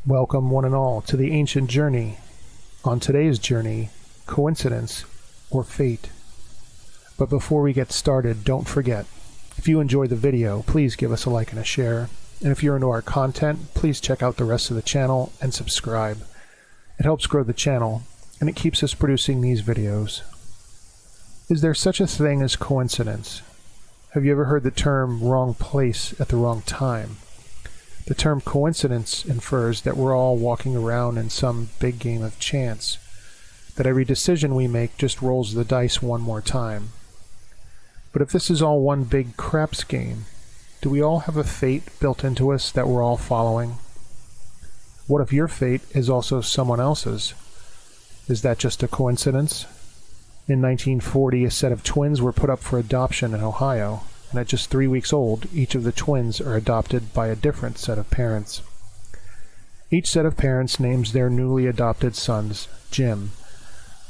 Welcome one and all to the ancient journey. On today's journey, coincidence or fate. But before we get started, don't forget, if you enjoyed the video, please give us a like and a share. And if you're into our content, please check out the rest of the channel and subscribe. It helps grow the channel, and it keeps us producing these videos. Is there such a thing as coincidence? Have you ever heard the term wrong place at the wrong time? The term coincidence infers that we're all walking around in some big game of chance, that every decision we make just rolls the dice one more time. But if this is all one big craps game, do we all have a fate built into us that we're all following? What if your fate is also someone else's? Is that just a coincidence? In 1940, a set of twins were put up for adoption in Ohio. And at just 3 weeks old, each of the twins are adopted by a different set of parents. Each set of parents names their newly adopted sons Jim.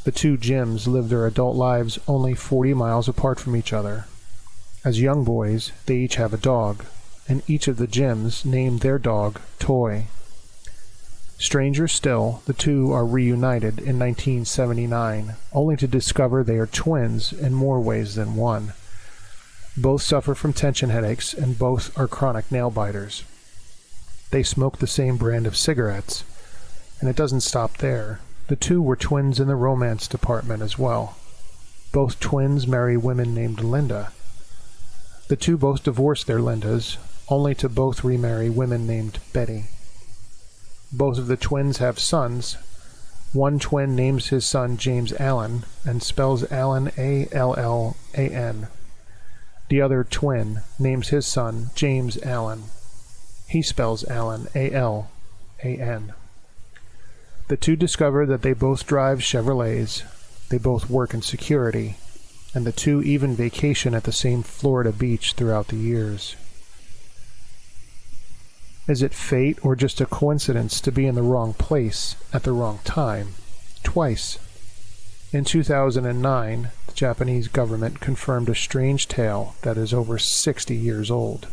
The two Jims live their adult lives only 40 miles apart from each other. As young boys, they each have a dog, and each of the Jims named their dog Toy. Stranger still, the two are reunited in 1979, only to discover they are twins in more ways than one. Both suffer from tension headaches, and both are chronic nail biters. They smoke the same brand of cigarettes, and it doesn't stop there. The two were twins in the romance department as well. Both twins marry women named Linda. The two both divorce their Lindas, only to both remarry women named Betty. Both of the twins have sons. One twin names his son James Allen, and spells Allen A-L-L-A-N. The other twin names his son James Allen. He spells Allen A-L-A-N. The two discover that they both drive Chevrolets, they both work in security, and the two even vacation at the same Florida beach throughout the years. Is it fate or just a coincidence to be in the wrong place at the wrong time, twice? In 2009, the Japanese government confirmed a strange tale that is over 60 years old.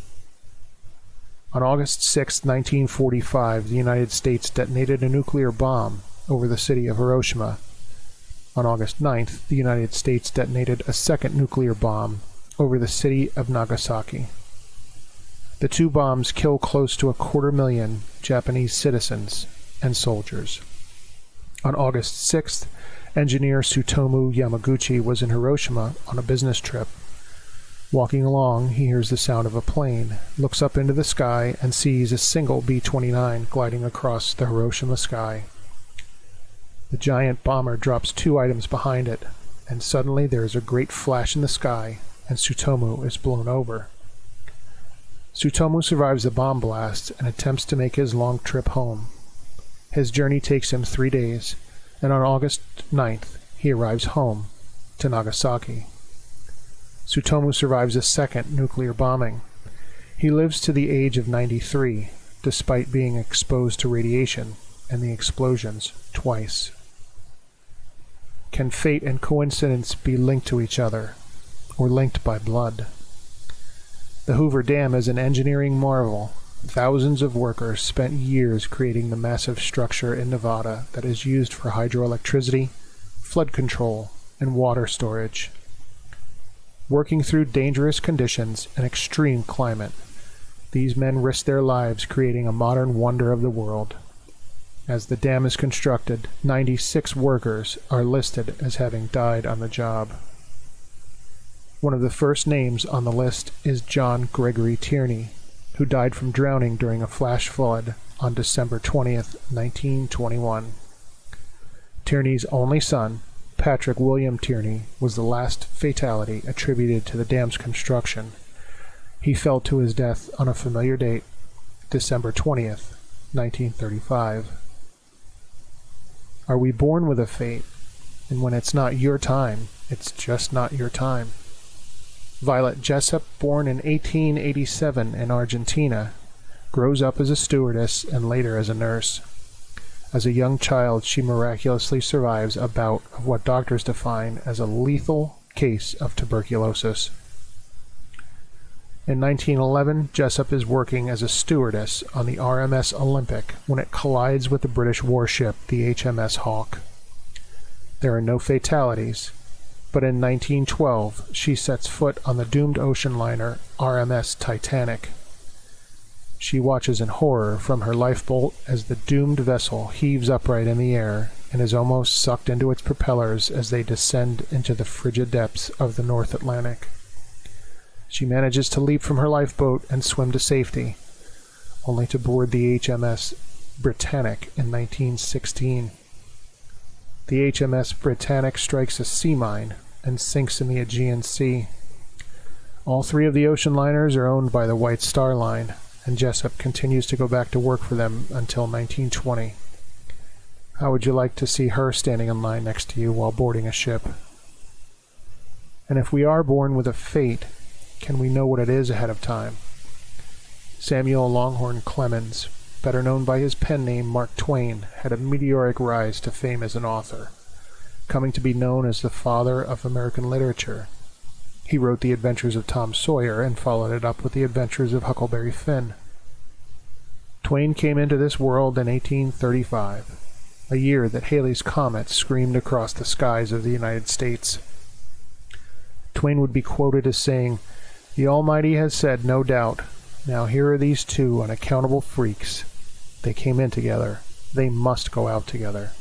On August 6, 1945, the United States detonated a nuclear bomb over the city of Hiroshima. On August 9th, the United States detonated a second nuclear bomb over the city of Nagasaki. The two bombs kill close to 250,000 Japanese citizens and soldiers. On August 6th, engineer Tsutomu Yamaguchi was in Hiroshima on a business trip. Walking along, he hears the sound of a plane, looks up into the sky, and sees a single B-29 gliding across the Hiroshima sky. The giant bomber drops 2 items behind it, and suddenly there is a great flash in the sky, and Tsutomu is blown over. Tsutomu survives the bomb blast and attempts to make his long trip home. His journey takes him 3 days, and on August 9th, he arrives home, to Nagasaki. Tsutomu survives a second nuclear bombing. He lives to the age of 93, despite being exposed to radiation and the explosions twice. Can fate and coincidence be linked to each other, or linked by blood? The Hoover Dam is an engineering marvel. Thousands of workers spent years creating the massive structure in Nevada that is used for hydroelectricity, flood control, and water storage. Working through dangerous conditions and extreme climate, these men risk their lives creating a modern wonder of the world. As the dam is constructed, 96 workers are listed as having died on the job. One of the first names on the list is John Gregory Tierney, who died from drowning during a flash flood on December 20th, 1921. Tierney's only son, Patrick William Tierney, was the last fatality attributed to the dam's construction. He fell to his death on a familiar date, December 20th, 1935. Are we born with a fate, and when it's not your time, it's just not your time? Violet Jessup, born in 1887 in Argentina, grows up as a stewardess and later as a nurse. As a young child, she miraculously survives a bout of what doctors define as a lethal case of tuberculosis. In 1911, Jessup is working as a stewardess on the RMS Olympic when it collides with the British warship, the HMS Hawke. There are no fatalities, but in 1912, she sets foot on the doomed ocean liner RMS Titanic. She watches in horror from her lifeboat as the doomed vessel heaves upright in the air and is almost sucked into its propellers as they descend into the frigid depths of the North Atlantic. She manages to leap from her lifeboat and swim to safety, only to board the HMS Britannic in 1916. The HMS Britannic strikes a sea mine and sinks in the Aegean Sea. All three of the ocean liners are owned by the White Star Line, and Jessup continues to go back to work for them until 1920. How would you like to see her standing in line next to you while boarding a ship? And if we are born with a fate, can we know what it is ahead of time? Samuel Longhorn Clemens, better known by his pen name Mark Twain, had a meteoric rise to fame as an author, coming to be known as the father of American literature. He wrote The Adventures of Tom Sawyer and followed it up with The Adventures of Huckleberry Finn. Twain came into this world in 1835, a year that Halley's Comet screamed across the skies of the United States. Twain would be quoted as saying, "The Almighty has said, no doubt, now here are these two unaccountable freaks. They came in together. They must go out together."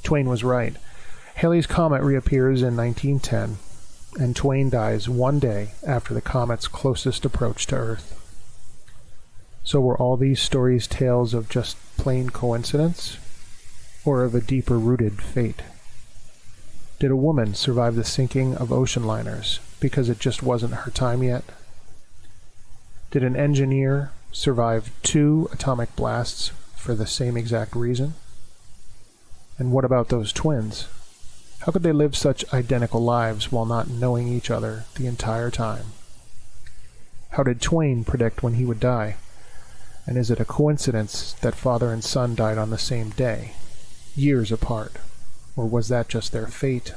Twain was right. Halley's Comet reappears in 1910, and Twain dies one day after the comet's closest approach to Earth. So were all these stories tales of just plain coincidence, or of a deeper-rooted fate? Did a woman survive the sinking of ocean liners because it just wasn't her time yet? Did an engineer survive 2 atomic blasts for the same exact reason? And what about those twins? How could they live such identical lives while not knowing each other the entire time? How did Twain predict when he would die? And is it a coincidence that father and son died on the same day, years apart? Or was that just their fate?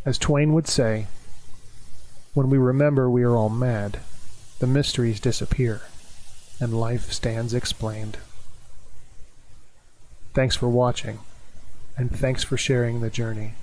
As Twain would say, when we remember we are all mad, the mysteries disappear, and life stands explained. Thanks for watching, and thanks for sharing the journey.